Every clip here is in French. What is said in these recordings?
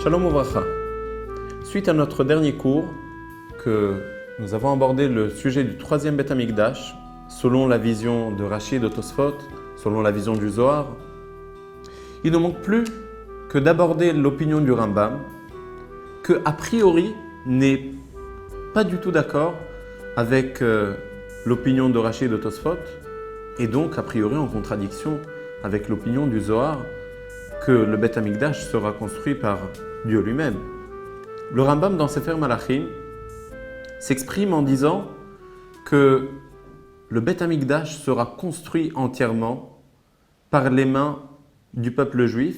Shalom Uvracha. Suite à notre dernier cours, que nous avons abordé le sujet du troisième Beth Amikdash, selon la vision de Rashi et de Tosfot, selon la vision du Zohar, il ne manque plus que d'aborder l'opinion du Rambam, que a priori n'est pas du tout d'accord avec l'opinion de Rashi et de Tosfot, et donc a priori en contradiction avec l'opinion du Zohar, que le Beth Amikdash sera construit par Dieu lui-même. Le Rambam dans Sefer Malachim s'exprime en disant que le Beth Amikdash sera construit entièrement par les mains du peuple juif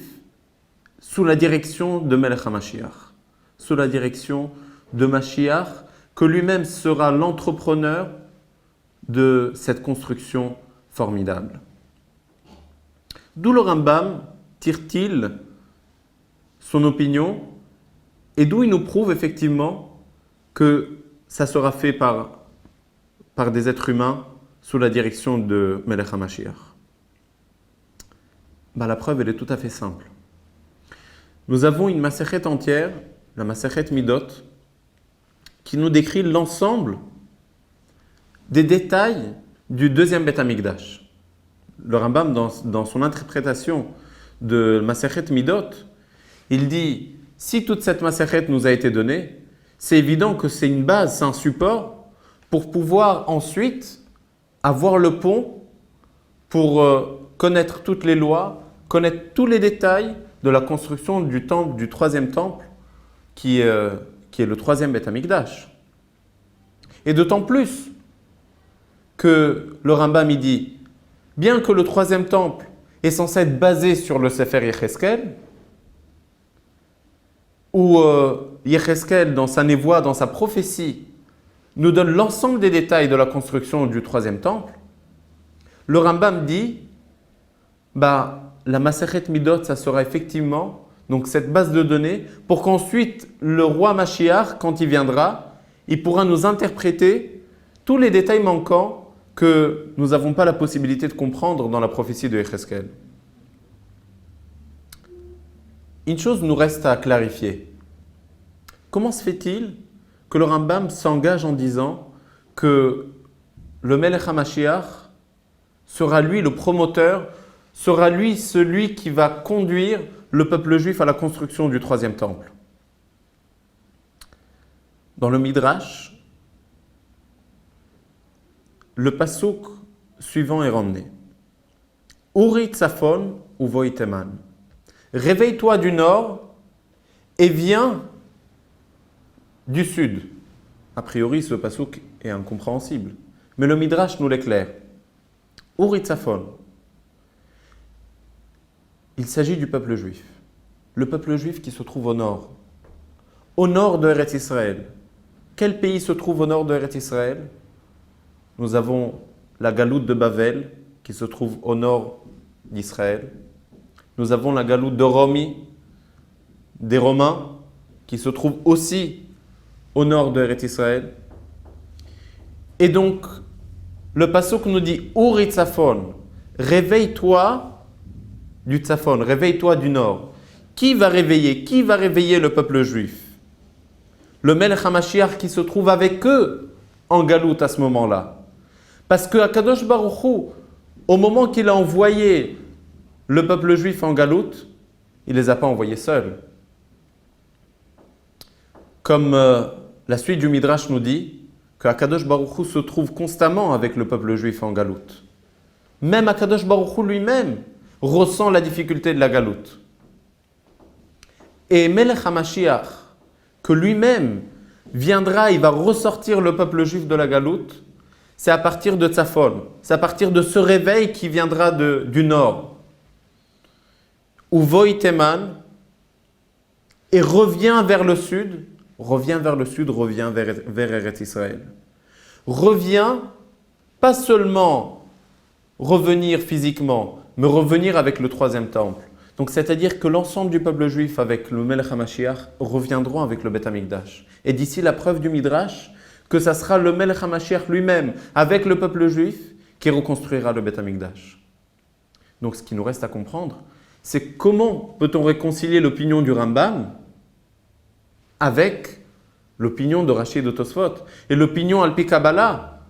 sous la direction de Melech HaMashiach, sous la direction de Mashiach, que lui-même sera l'entrepreneur de cette construction formidable. D'où le Rambam tire-t-il son opinion et d'où il nous prouve effectivement que ça sera fait par des êtres humains sous la direction de Melech HaMashiach. La preuve, elle est tout à fait simple. Nous avons une Masechet entière, la Masechet Midot, qui nous décrit l'ensemble des détails du deuxième Beth Amikdash. Le Rambam, dans son interprétation de Masechet Midot, il dit, si toute cette Masechet nous a été donnée, c'est évident que c'est une base, c'est un support pour pouvoir ensuite avoir le pont pour connaître toutes les lois, connaître tous les détails de la construction du temple, du troisième temple, qui est le troisième Beth Amikdash. Et d'autant plus que le Rambam il dit, bien que le troisième temple est censé être basé sur le Sefer Yecheskel, où Yecheskel, dans sa névoie, dans sa prophétie, nous donne l'ensemble des détails de la construction du troisième temple, le Rambam dit, la Masechet Midot, ça sera effectivement donc cette base de données pour qu'ensuite le roi Mashiach, quand il viendra, il pourra nous interpréter tous les détails manquants que nous n'avons pas la possibilité de comprendre dans la prophétie de Yecheskel. Une chose nous reste à clarifier. Comment se fait-il que le Rambam s'engage en disant que le Melech HaMashiach sera lui le promoteur, sera lui celui qui va conduire le peuple juif à la construction du troisième temple? Dans le Midrash, le passouk suivant est ramené. Uri Tzafon uvoy Teman. Réveille-toi du nord et viens du sud. A priori, ce passouk est incompréhensible, mais le Midrash nous l'éclaire. Uri Tzafon. Il s'agit du peuple juif. Le peuple juif qui se trouve au nord de Eretz Israël. Quel pays se trouve au nord de Eretz Israël? Nous avons la galoute de Bavel qui se trouve au nord d'Israël. Nous avons la galoute de Romi, des Romains, qui se trouve aussi au nord de Eretz Israël. Et donc, le passouk nous dit Uri Tzafon, réveille-toi du Tzafon, réveille-toi du nord. Qui va réveiller le peuple juif? Le Melech HaMashiach qui se trouve avec eux en galoute à ce moment-là. Parce que Akadosh Baruch Hu, au moment qu'il a envoyé le peuple juif en galoute, il ne les a pas envoyés seuls. Comme la suite du Midrash nous dit, que Akadosh Baruch Hu se trouve constamment avec le peuple juif en galoute. Même Akadosh Baruch Hu lui-même ressent la difficulté de la galoute. Et Melech HaMashiach, que lui-même viendra, il va ressortir le peuple juif de la galoute, c'est à partir de Tzafon, c'est à partir de ce réveil qui viendra du nord. Uvoy Teman, et revient vers le sud, revient vers Eretz Israël. Revient, pas seulement revenir physiquement, mais revenir avec le troisième temple. Donc c'est-à-dire que l'ensemble du peuple juif avec le Melech HaMashiach reviendront avec le Beth Amikdash. Et d'ici la preuve du Midrash, que ça sera le Melech HaMashiach lui-même, avec le peuple juif, qui reconstruira le Beth Amikdash. Donc ce qui nous reste à comprendre, c'est comment peut-on réconcilier l'opinion du Rambam avec l'opinion de Rashi et de Tosfot. Et l'opinion Al-Pi Kabbalah,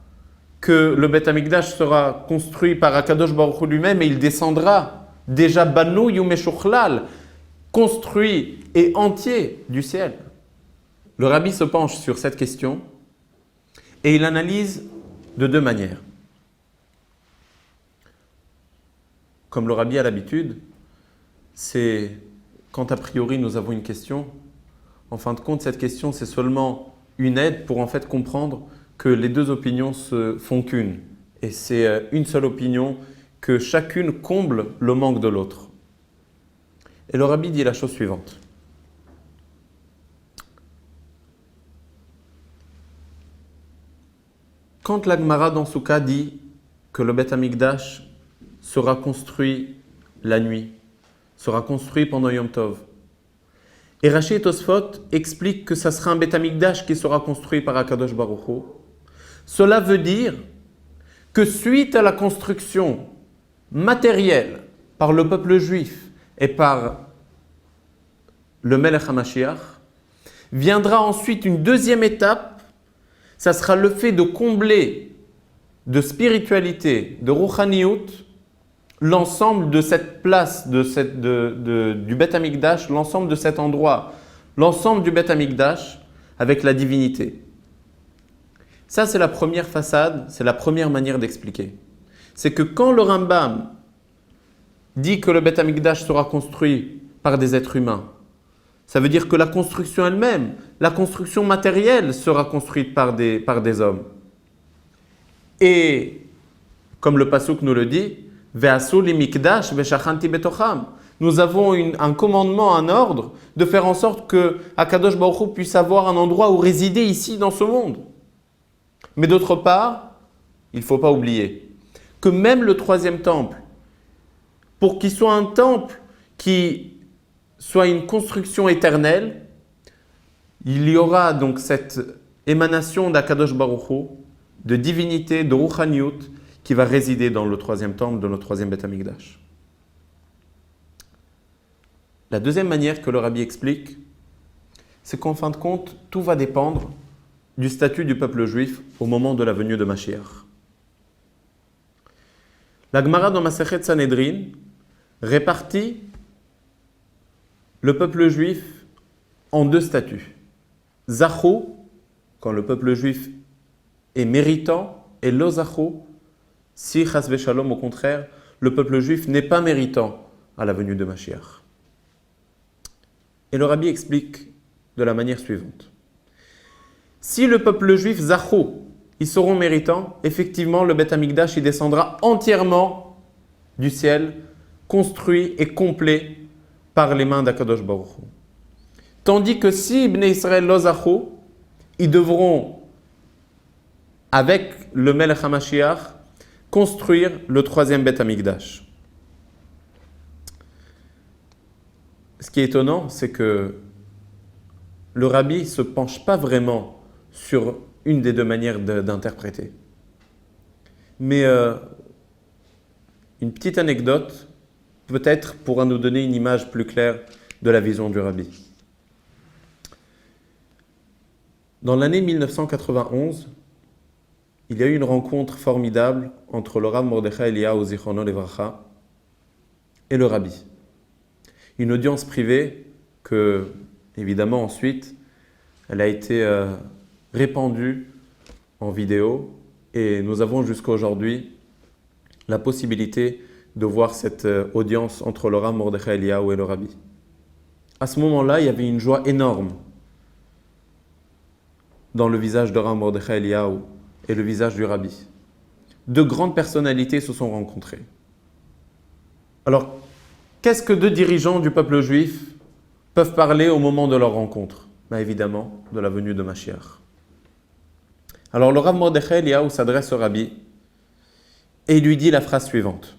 que le Beth Amikdash sera construit par Akadosh Baruch Hu lui-même et il descendra déjà Banu Yumeshukhlal, construit et entier du ciel. Le Rabbi se penche sur cette question et il analyse de deux manières. Comme le Rabbi a l'habitude, c'est quand a priori nous avons une question, en fin de compte cette question c'est seulement une aide pour en fait comprendre que les deux opinions se font qu'une. Et c'est une seule opinion que chacune comble le manque de l'autre. Et le Rabbi dit la chose suivante. Quand la Gemara dans Souka dit que le Beth Amikdash sera construit la nuit, sera construit pendant Yom Tov, et Rashi et Tosfot expliquent que ça sera un Beth Amikdash qui sera construit par Akadosh Baruch Hu, cela veut dire que suite à la construction matérielle par le peuple juif et par le Melech HaMashiach, viendra ensuite une deuxième étape, ça sera le fait de combler de spiritualité, de Rouchaniout, l'ensemble de cette place du Beth Amikdash, l'ensemble de cet endroit, l'ensemble du Beth Amikdash avec la divinité. Ça, c'est la première façade, c'est la première manière d'expliquer. C'est que quand le Rambam dit que le Beth Amikdash sera construit par des êtres humains, ça veut dire que la construction elle-même, la construction matérielle sera construite par des hommes. Et, comme le Pasuk nous le dit, Ve'asu li mikdash ve'shachanti betocham. Nous avons un commandement, un ordre, de faire en sorte que Akadosh Baruch Hu puisse avoir un endroit où résider ici dans ce monde. Mais d'autre part, il ne faut pas oublier que même le troisième temple, pour qu'il soit un temple qui soit une construction éternelle, il y aura donc cette émanation d'Akadosh Baruch Hu, de divinité, de Rouchaniout, qui va résider dans le troisième temple de notre troisième Beth Amikdash. La deuxième manière que le Rabbi explique, c'est qu'en fin de compte, tout va dépendre du statut du peuple juif au moment de la venue de Mashiach. La Gemara dans Masechet Sanhedrin répartit le peuple juif en deux statuts. Zachou, quand le peuple juif est méritant, et lo zachou, si chas v'shalom, au contraire, le peuple juif n'est pas méritant à la venue de Mashiach. Et le Rabbi explique de la manière suivante. Si le peuple juif zachou, ils seront méritants, effectivement le Beth Amikdash il descendra entièrement du ciel, construit et complet par les mains d'Akadosh Baruch Hu. Tandis que si Bnei Israël lo zachou, ils devront, avec le Melech HaMashiach, construire le troisième Beth Amikdash. Ce qui est étonnant, c'est que le Rabbi ne se penche pas vraiment sur une des deux manières d'interpréter. Mais une petite anecdote, peut-être pourra nous donner une image plus claire de la vision du Rabbi. Dans l'année 1991, il y a eu une rencontre formidable entre le Rav Mordechai Eliyahu Zichrono Livracha et le Rabbi. Une audience privée que, évidemment, ensuite, elle a été répandue en vidéo et nous avons jusqu'à aujourd'hui la possibilité de voir cette audience entre le Rav Mordechai Eliyahu et le Rabbi. À ce moment-là, il y avait une joie énorme dans le visage de Rav Mordechai Eliyahu et le visage du Rabbi. Deux grandes personnalités se sont rencontrées. Alors, qu'est-ce que deux dirigeants du peuple juif peuvent parler au moment de leur rencontre? Évidemment, de la venue de Mashiach. Alors, le Rav Mordechai Eliyahu s'adresse au Rabbi et il lui dit la phrase suivante.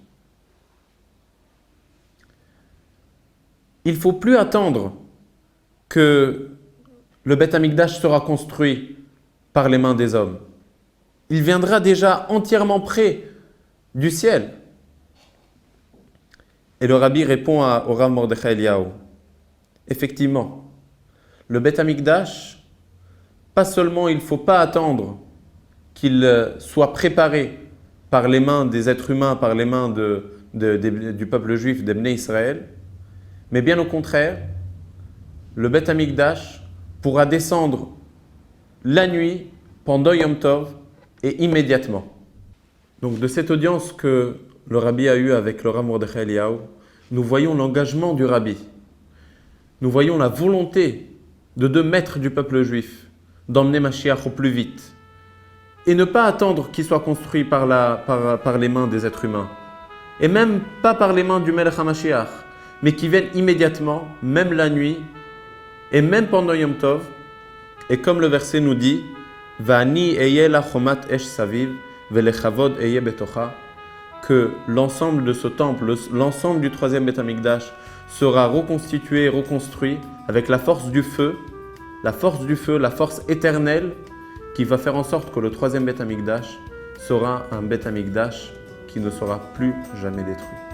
Il ne faut plus attendre que le Beth Amikdash sera construit par les mains des hommes. Il viendra déjà entièrement près du ciel. Et le Rabbi répond au Rav Mordechai Eliyahu. Effectivement, le Beth Amikdash, pas seulement il ne faut pas attendre qu'il soit préparé par les mains des êtres humains, par les mains du peuple juif, des Bnei Israël, mais bien au contraire, le Beth Amikdash pourra descendre la nuit, pendant Yom Tov et immédiatement. Donc de cette audience que le Rabbi a eue avec le Rav Mordechai Eliyahu, nous voyons l'engagement du Rabbi. Nous voyons la volonté de deux maîtres du peuple juif d'emmener Mashiach au plus vite et ne pas attendre qu'il soit construit par les mains des êtres humains et même pas par les mains du Melech HaMashiach, mais qui viennent immédiatement, même la nuit et même pendant Yom Tov. Et comme le verset nous dit, Va'ani eye la chomat esh saviv velechavod eye betocha, que l'ensemble de ce temple, l'ensemble du troisième Beth Amikdash sera reconstitué, reconstruit avec la force du feu, la force éternelle qui va faire en sorte que le troisième Beth Amikdash sera un Beth Amikdash qui ne sera plus jamais détruit.